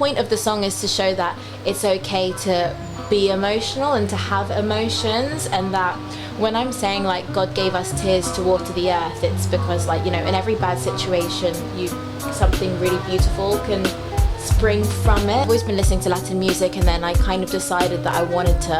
point of the song is to show that it's okay to be emotional and to have emotions, and that when I'm saying like God gave us tears to water the earth, it's because like, you know, in every bad situation, something really beautiful can spring from it. I've always been listening to Latin music, and then I kind of decided that I wanted to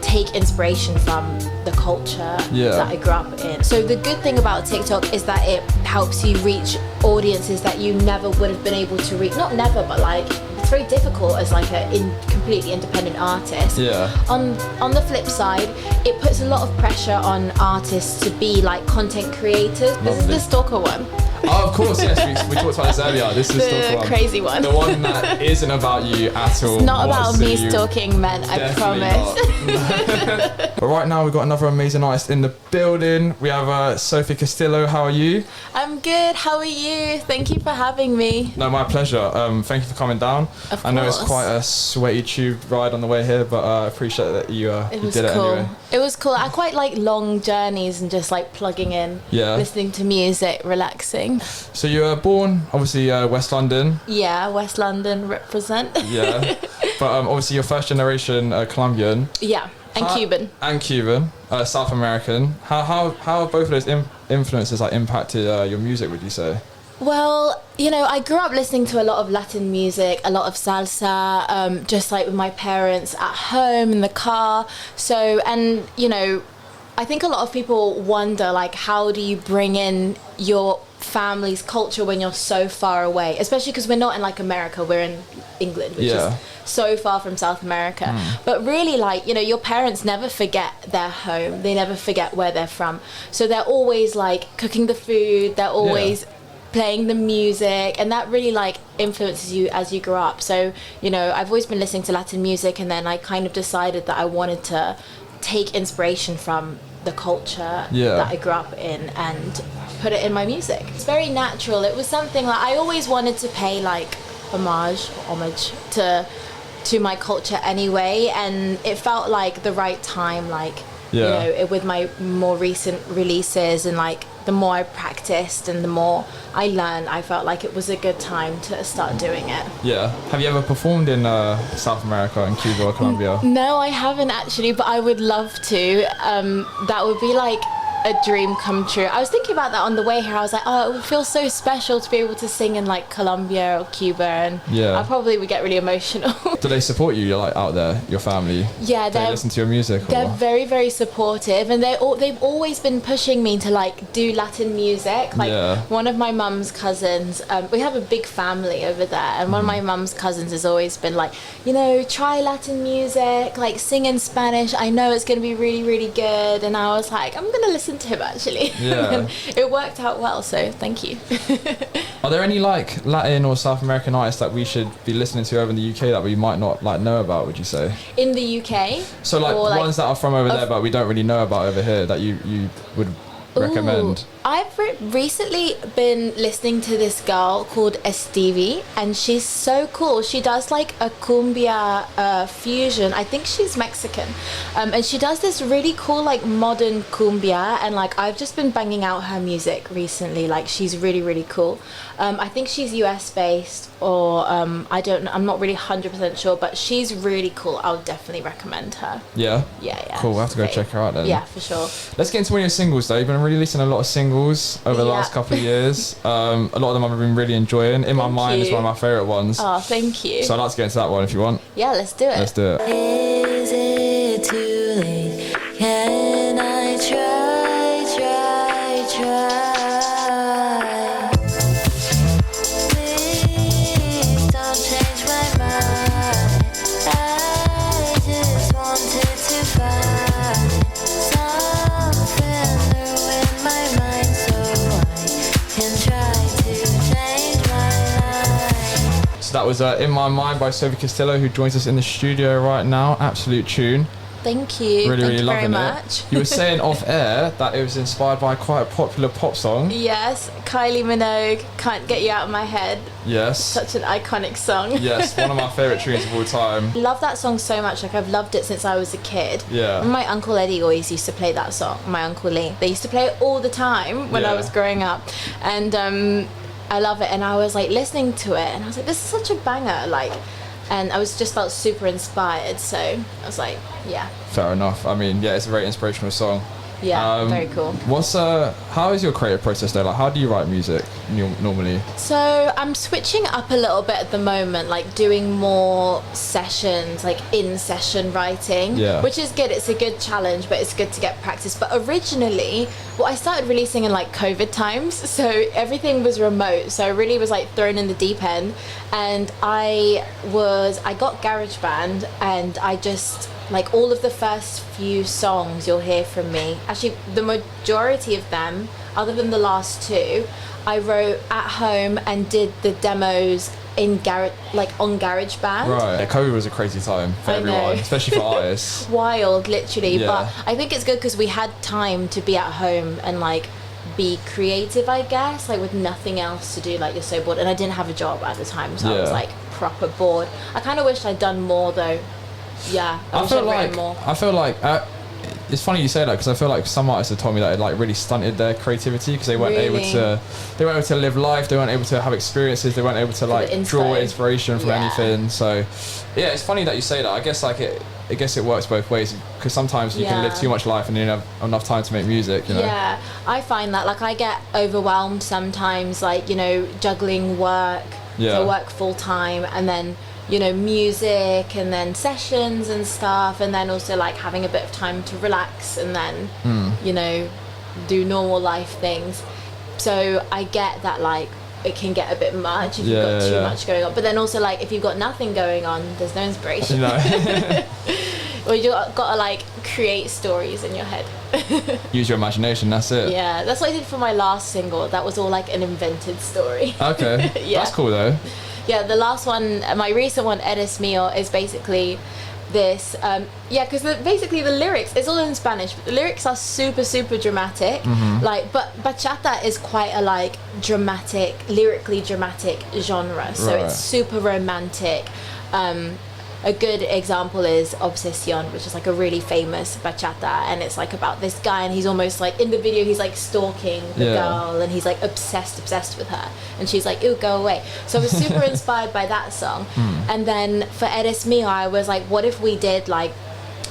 take inspiration from the culture that I grew up in. So the good thing about TikTok is that it helps you reach audiences that you never would have been able to reach. Not never, but like it's very difficult as like a completely independent artist. On the flip side, it puts a lot of pressure on artists to be like content creators. This is the stalker one. Oh, of course, yes. We talked about this earlier. This is the crazy one. The one that isn't about you at all. It's not about me stalking men, I promise. But right now, we've got another amazing artist in the building. We have Sophie Castillo. How are you? I'm good. How are you? Thank you for having me. No, my pleasure. Thank you for coming down. Of course. I know it's quite a sweaty tube ride on the way here, but I appreciate that you did it anyway. It was cool. I quite like long journeys and just like plugging in, listening to music, relaxing. So you were born, obviously, West London. Yeah, West London represent. Yeah, but obviously you're first generation Colombian. Yeah, and Cuban. And Cuban, South American. How have both of those influences like impacted your music, would you say? Well, you know, I grew up listening to a lot of Latin music, a lot of salsa, just like with my parents at home in the car. So, and you know, I think a lot of people wonder, like, how do you bring in your family's culture when you're so far away? Especially because we're not in, like, America, we're in England, which is so far from South America. But really, like, you know, your parents never forget their home. They never forget where they're from. So they're always, like, cooking the food. They're always playing the music, and that really, like, influences you as you grow up. So, you know, I've always been listening to Latin music, and then I kind of decided that I wanted to take inspiration from the culture that I grew up in and put it in my music. It's very natural. It was something like I always wanted to pay like homage to my culture anyway, and it felt like the right time, like you know, with my more recent releases, and like the more I practiced and the more I learned, I felt like it was a good time to start doing it. Yeah. Have you ever performed in South America, in Cuba or Colombia? No, I haven't actually, but I would love to. That would be like a dream come true. I was thinking about that on the way here. I was like, oh, it would feel so special to be able to sing in like Colombia or Cuba, and I probably would get really emotional. Do they support you? You're like out there, your family? Yeah, they listen to your music? They're very, very supportive, and they've always been pushing me to like do Latin music. Like one of my mum's cousins, we have a big family over there, and one of my mum's cousins has always been like, you know, try Latin music, like sing in Spanish. I know it's going to be really, really good. And I was like, I'm going to listen to him actually. And it worked out well, so thank you. Are there any like Latin or South American artists that we should be listening to over in the UK that we might not like know about, would you say? In the UK? So like ones that are from over there but we don't really know about over here that you would recommend? I've recently been listening to this girl called Stevie, and she's so cool. She does like a cumbia fusion. I think she's Mexican, and she does this really cool like modern cumbia, and like I've just been banging out her music recently. Like she's really, really cool. I think she's US based, or I don't know, I'm not really 100% sure, but she's really cool. I would definitely recommend her. Yeah? Yeah. Cool, we'll have to go check her out then. Yeah, for sure. Let's get into one of your singles though. You've been releasing a lot of singles over the last couple of years. A lot of them I've been really enjoying. In My Mind is one of my favourite ones. Oh, thank you. So I'd like to get into that one if you want. Yeah, let's do it. Let's do it. Is it too late? Can I try? Please don't change my mind. I just wanted to find something new in my mind, so I can try to change my life. So that was In My Mind by Sophie Castillo, who joins us in the studio right now. Absolute tune. Thank you. Really, really Thank you loving very much. it. You were saying off air that it was inspired by quite a popular pop song. Yes, Kylie Minogue, Can't Get You Out of My Head. Yes. Such an iconic song. Yes, one of my favourite tunes of all time. I love that song so much. Like I've loved it since I was a kid. Yeah. And my Uncle Eddie always used to play that song. My Uncle Lee. They used to play it all the time when I was growing up. And I love it. And I was like listening to it and I was like, this is such a banger, like, and I was just felt super inspired. So I was like, yeah. Fair enough. I mean, yeah, it's a very inspirational song. Yeah, very cool. How is your creative process though? Like, how do you write music normally? So I'm switching up a little bit at the moment, like doing more sessions, like in-session writing, which is good. It's a good challenge, but it's good to get practice. But originally, well, I started releasing in like COVID times, so everything was remote. So I really was like thrown in the deep end, and I got GarageBand, and I just, like, all of the first few songs you'll hear from me, actually the majority of them, other than the last two, I wrote at home and did the demos on GarageBand. Right. COVID was a crazy time for everyone, especially for artists. Wild, literally. Yeah. But I think it's good because we had time to be at home and like be creative, I guess, like with nothing else to do, like you're so bored. And I didn't have a job at the time, so I was like proper bored. I kind of wish I'd done more though. Yeah, I feel like it's funny you say that, because I feel like some artists have told me that it like really stunted their creativity because they weren't able to live life, they weren't able to have experiences, they weren't able to like draw inspiration from anything. So yeah, it's funny that you say that. I guess like it works both ways, because sometimes you can live too much life and you don't have enough time to make music, you know. Yeah, I find that like I get overwhelmed sometimes, like, you know, juggling work, so I work full time, and then, you know, music, and then sessions and stuff, and then also like having a bit of time to relax, and then you know, do normal life things. So I get that like it can get a bit much if you've got too much going on, but then also like if you've got nothing going on, there's no inspiration. Or you gotta like create stories in your head. Use your imagination, that's it. Yeah, that's what I did for my last single. That was all like an invented story. Okay. That's cool though. Yeah, the last one, my recent one, Eres Mío, is basically this, because basically the lyrics, it's all in Spanish, but the lyrics are super, super dramatic. Like, but bachata is quite a like dramatic, lyrically dramatic genre, so it's super romantic. A good example is Obsesión, which is like a really famous bachata, and it's like about this guy, and he's almost like, in the video he's like stalking the girl, and he's like obsessed with her, and she's like, ooh, go away. So I was super inspired by that song. And then for Eres Mío, I was like, what if we did like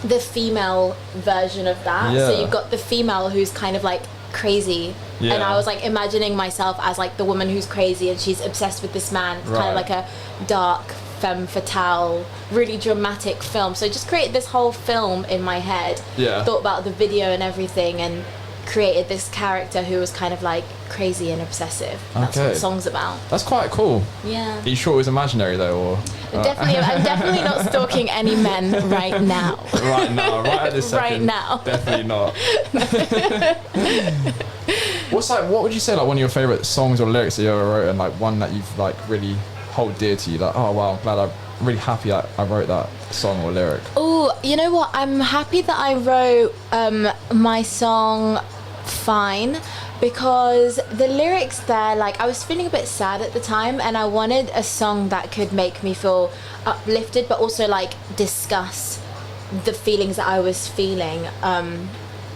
the female version of that? So you've got the female who's kind of like crazy, and I was like imagining myself as like the woman who's crazy and she's obsessed with this man. It's kind of like a dark femme fatale, really dramatic film. So I just created this whole film in my head, thought about the video and everything, and created this character who was kind of like crazy and obsessive. That's what the song's about. That's quite cool. Yeah. Are you sure it was imaginary though, or? I'm definitely not stalking any men right now. Right at this second. Right now. Definitely not. What would you say like one of your favourite songs or lyrics that you ever wrote, and like one that you've like really hold dear to you, like, oh wow, I'm really happy that I wrote that song or lyric? Oh, you know what, I'm happy that I wrote my song Fine, because the lyrics there, like, I was feeling a bit sad at the time, and I wanted a song that could make me feel uplifted, but also like discuss the feelings that I was feeling,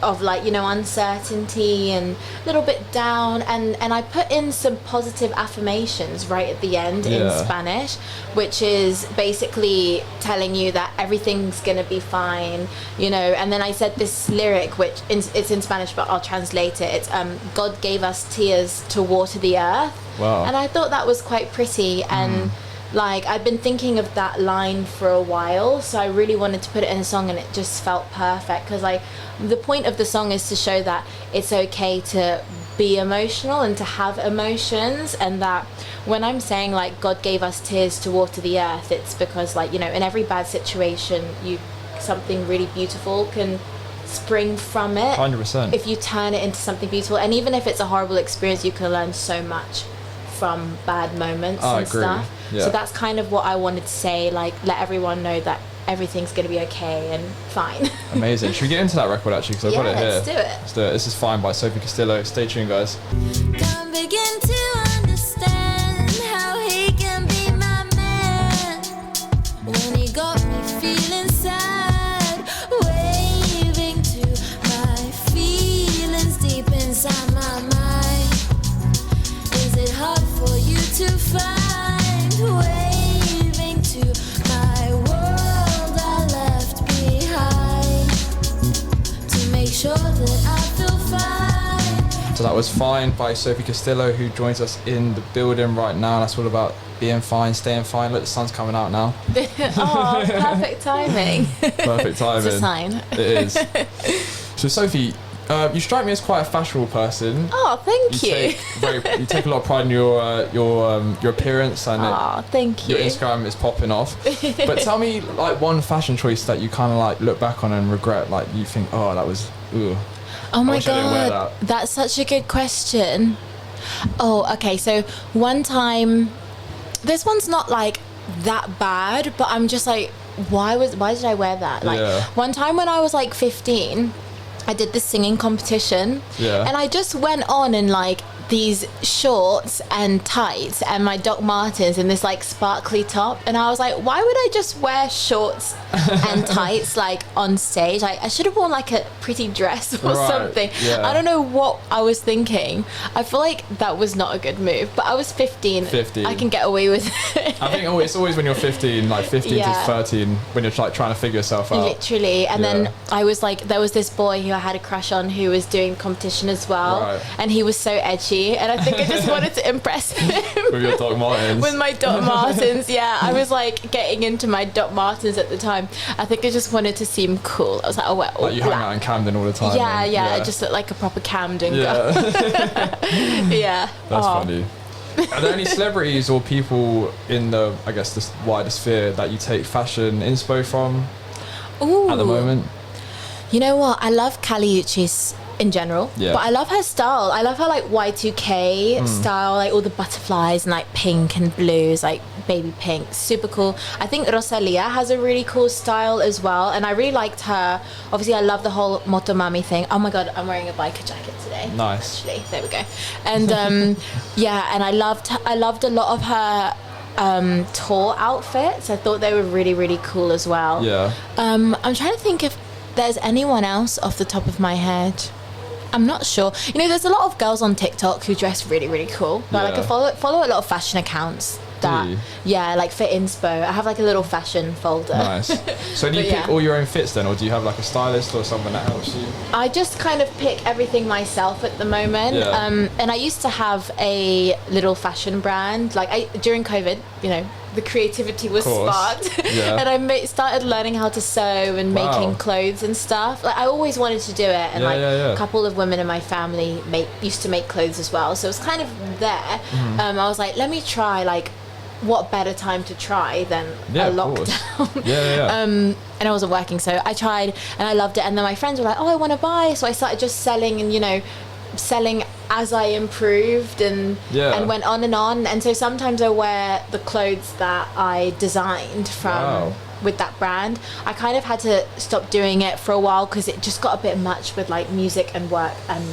of like, you know, uncertainty and a little bit down, and I put in some positive affirmations right at the end in Spanish, which is basically telling you that everything's gonna be fine, you know. And then I said this lyric, which it's in Spanish, but I'll translate it. It's God gave us tears to water the earth. Wow. And I thought that was quite pretty, and like, I've been thinking of that line for a while, so I really wanted to put it in a song, and it just felt perfect, because like the point of the song is to show that it's okay to be emotional and to have emotions, and that when I'm saying like God gave us tears to water the earth, it's because, like, you know, in every bad situation, something really beautiful can spring from it. 100%. If you turn it into something beautiful, and even if it's a horrible experience, you can learn so much from bad moments and stuff. Yeah. So that's kind of what I wanted to say, like, let everyone know that everything's going to be okay and fine. Amazing. Should we get into that record actually, because I've got it here. Let's do it. Let's do it. This is Fine by Sophie Castillo. Stay tuned, guys. Can't begin to understand how he can be my man when he got me feeling sad, waving to my feelings deep inside my mind. Is it hard for you So that was Fine by Sophie Castillo, who joins us in the building right now. That's all about being fine, staying fine. Look, the sun's coming out now. Oh, perfect timing. Perfect timing. It's a sign. It is. So Sophie, you strike me as quite a fashionable person. Oh, thank you. You take a lot of pride in your appearance, and thank you. Your Instagram is popping off. But tell me, like, one fashion choice that you kind of like look back on and regret. Like, you think, oh, that was ooh. Oh my god, that's such a good question. Oh, okay. So one time, this one's not like that bad, but I'm just like, why did I wear that? Like one time when I was like 15, I did this singing competition, and I just went on in like these shorts and tights and my Doc Martens and this like sparkly top, and I was like, why would I just wear shorts and tights like on stage? Like, I should have worn like a pretty dress or something. I don't know what I was thinking. I feel like that was not a good move, but I was 15. I can get away with it. I think it's always when you're 15, like 15 to 13, when you're like trying to figure yourself out. Literally. And then I was like, there was this boy who I had a crush on who was doing competition as well, and he was so edgy, and I think I just wanted to impress him with your Doc Martens. With my Doc Martens. I was like getting into my Doc Martens at the time. I think I just wanted to seem cool. I was like, oh, well, like you hang out in Camden all the time. I just look like a proper Camden girl. That's funny. Are there any celebrities or people in the, I guess, this wider sphere that you take fashion inspo from at the moment? You know what? I love Kali Uchis in general, but I love her style. I love her like Y2K style, like all the butterflies and like pink and blues, like baby pink, super cool. I think Rosalia has a really cool style as well, and I really liked her. Obviously, I love the whole Motomami thing. Oh my god, I'm wearing a biker jacket today. Nice. Actually, there we go. And and I loved a lot of her tour outfits. I thought they were really, really cool as well. I'm trying to think if there's anyone else off the top of my head. I'm not sure. You know, there's a lot of girls on TikTok who dress really, really cool. But like, I follow a lot of fashion accounts that, like for inspo. I have like a little fashion folder. Nice. So do you pick all your own fits then, or do you have like a stylist or someone that helps you? I just kind of pick everything myself at the moment. And I used to have a little fashion brand. Like during COVID, you know, the creativity was sparked, and I started learning how to sew and making clothes and stuff. Like, I always wanted to do it, and a couple of women in my family used to make clothes as well, so it was kind of there. I was like, let me try, like, what better time to try than a lockdown. And I wasn't working, so I tried and I loved it, and then my friends were like, oh, I want to buy, so I started just selling, and you know, selling as I improved and went on, and so sometimes I wear the clothes that I designed from with that brand. I kind of had to stop doing it for a while because it just got a bit much with like music and work and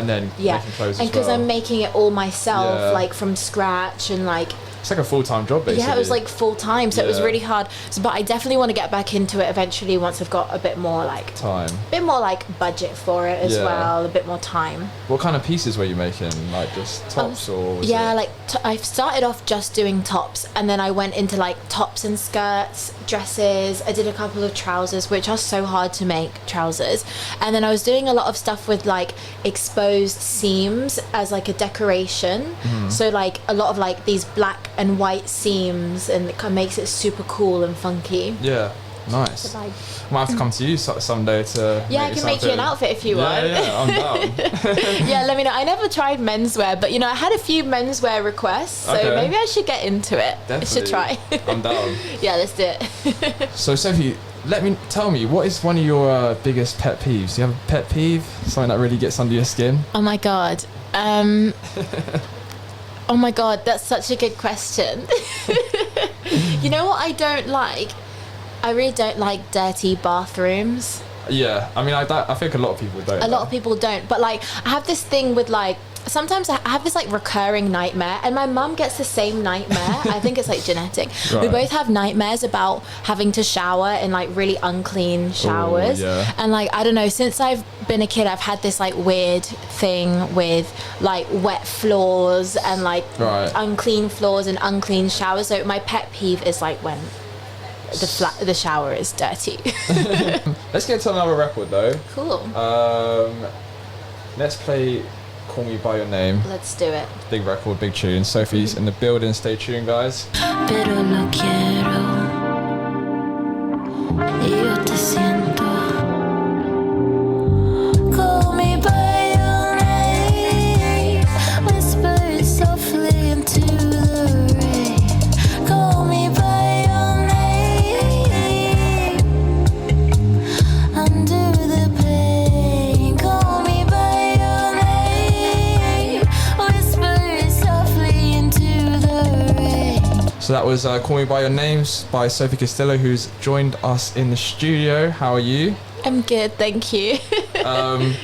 then making clothes and because I'm making it all myself, like from scratch, and like it's like a full-time job basically. Yeah, it was like full-time, so it was really hard. But I definitely want to get back into it eventually once I've got a bit more like time, a bit more like budget for it as well, a bit more time. What kind of pieces were you making? Like just tops or was like I started off just doing tops, and then I went into like tops and skirts, dresses. I did a couple of trousers, which are so hard to make, trousers. And then I was doing a lot of stuff with like exposed seams as like a decoration. So like a lot of like these black and white seams, and it kind of makes it super cool and funky. Nice. So might have to come to you someday to I can make you an outfit if you want. I'm down. Let me know. I never tried menswear, but you know, I had a few menswear requests, so maybe I should get into it. Definitely. I should try. I'm down. Let's do it. So Sophie, tell me, what is one of your biggest pet peeves? Do you have a pet peeve? Something that really gets under your skin? Oh my god. Oh my god, that's such a good question. You know what I don't like? I really don't like dirty bathrooms. Yeah, I mean, I think a lot of people don't. A lot of people don't, but like, I have this thing with like, sometimes I have this like recurring nightmare, and my mum gets the same nightmare. I think it's like genetic. We both have nightmares about having to shower in like really unclean showers. And like, I don't know, since I've been a kid, I've had this like weird thing with like wet floors and like unclean floors and unclean showers. So my pet peeve is like when the shower is dirty. Let's get to another record though. Cool. Let's play Call Me By Your Name. Let's do it. Big record, big tune. Sophie's in the building. Stay tuned, guys. Pero lo quiero y yo te siento. Call me by your name, whisper it softly into the rain. Call me by your name, under the pain. Call me by your name, whisper it softly into the rain. So that was Call Me By Your Names by Sophie Castillo, who's joined us in the studio. How are you? I'm good, thank you.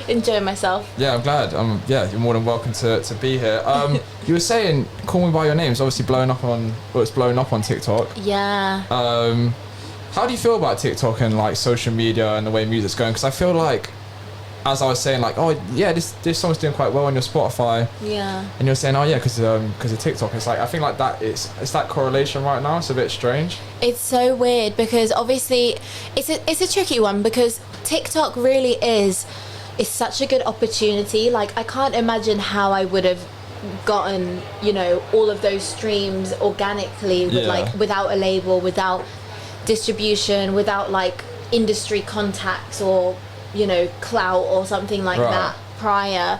Enjoying myself. Yeah, I'm glad. Yeah, you're more than welcome to be here. You were saying Call Me By Your Name is obviously it's blowing up on TikTok. Yeah. How do you feel about TikTok and like social media and the way music's going? Because I feel like, as I was saying, like, oh yeah, this song's doing quite well on your Spotify. Yeah. And you're saying, oh yeah, because of TikTok. It's like, I think like that it's that correlation right now. It's a bit strange. It's so weird because obviously it's a tricky one because TikTok really is such a good opportunity. Like I can't imagine how I would have gotten, you know, all of those streams organically with like without a label, without distribution, without like industry contacts or, you know, clout or something like that prior,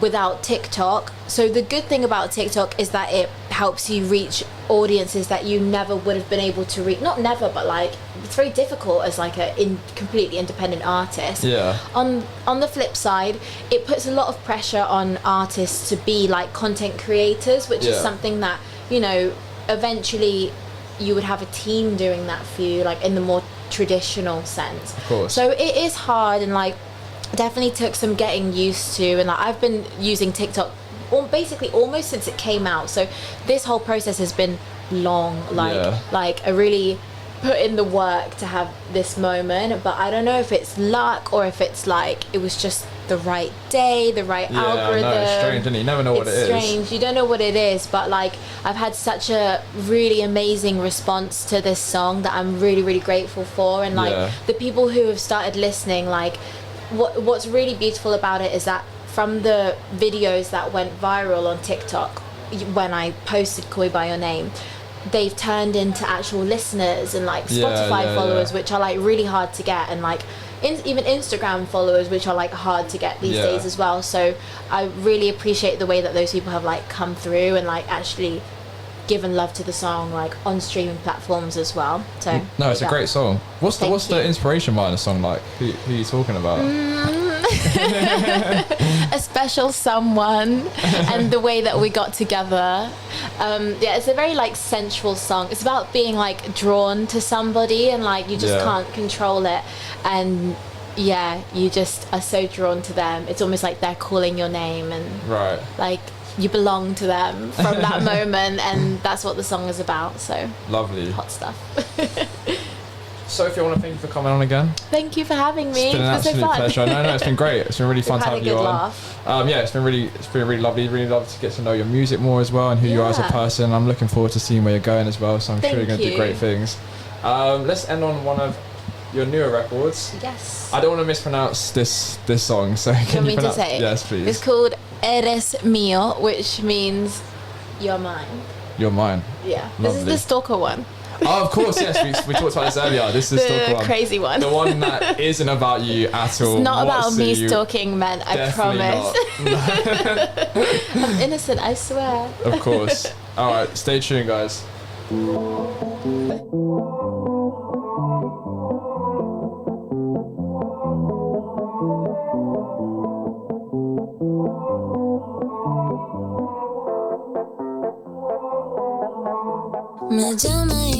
without TikTok. So the good thing about TikTok is that it helps you reach audiences that you never would have been able to reach. Not never, but like it's very difficult as like a completely independent artist. Yeah. On the flip side, it puts a lot of pressure on artists to be like content creators, which is something that, you know, eventually you would have a team doing that for you, like in the more traditional sense. Of course. So it is hard and like definitely took some getting used to, and like I've been using TikTok basically almost since it came out. So this whole process has been long, like I really put in the work to have this moment, but I don't know if it's luck or if it's like it was just the right day, the right algorithm. No, it's strange, isn't it? You never know what it is. It's strange, you don't know what it is, but like I've had such a really amazing response to this song that I'm really, really grateful for. And like the people who have started listening, like what's really beautiful about it is that from the videos that went viral on TikTok when I posted Call Me By Your Name, they've turned into actual listeners and like Spotify followers, which are like really hard to get, and like even Instagram followers, which are like hard to get these days as well. So I really appreciate the way that those people have like come through and like actually given love to the song like on streaming platforms as well. So no, it's a great song. What's the inspiration behind the song? Like who are you talking about? A special someone and the way that we got together. It's a very like sensual song. It's about being like drawn to somebody and like you just can't control it, and you just are so drawn to them. It's almost like they're calling your name and like you belong to them from that moment, and that's what the song is about. So lovely, hot stuff. Sophie, I want to thank you for coming on again. Thank you for having me. It's been an absolute pleasure. No, it's been great. It's been really fun to have you on. Laugh. It's been really lovely. Really love to get to know your music more as well and who you are as a person. I'm looking forward to seeing where you're going as well. So I'm sure you're going to do great things. Let's end on one of your newer records. Yes. I don't want to mispronounce this song, so can you pronounce? Say? Yes, please. It's called Eres Mío, which means you're mine. You're mine. Yeah. Lovely. This is the stalker one. Oh, of course, yes. We talked about this earlier. This is the crazy one. The one that isn't about you at all. It's not about me stalking men, I promise. I'm innocent, I swear. Of course. All right, stay tuned, guys. Me llama y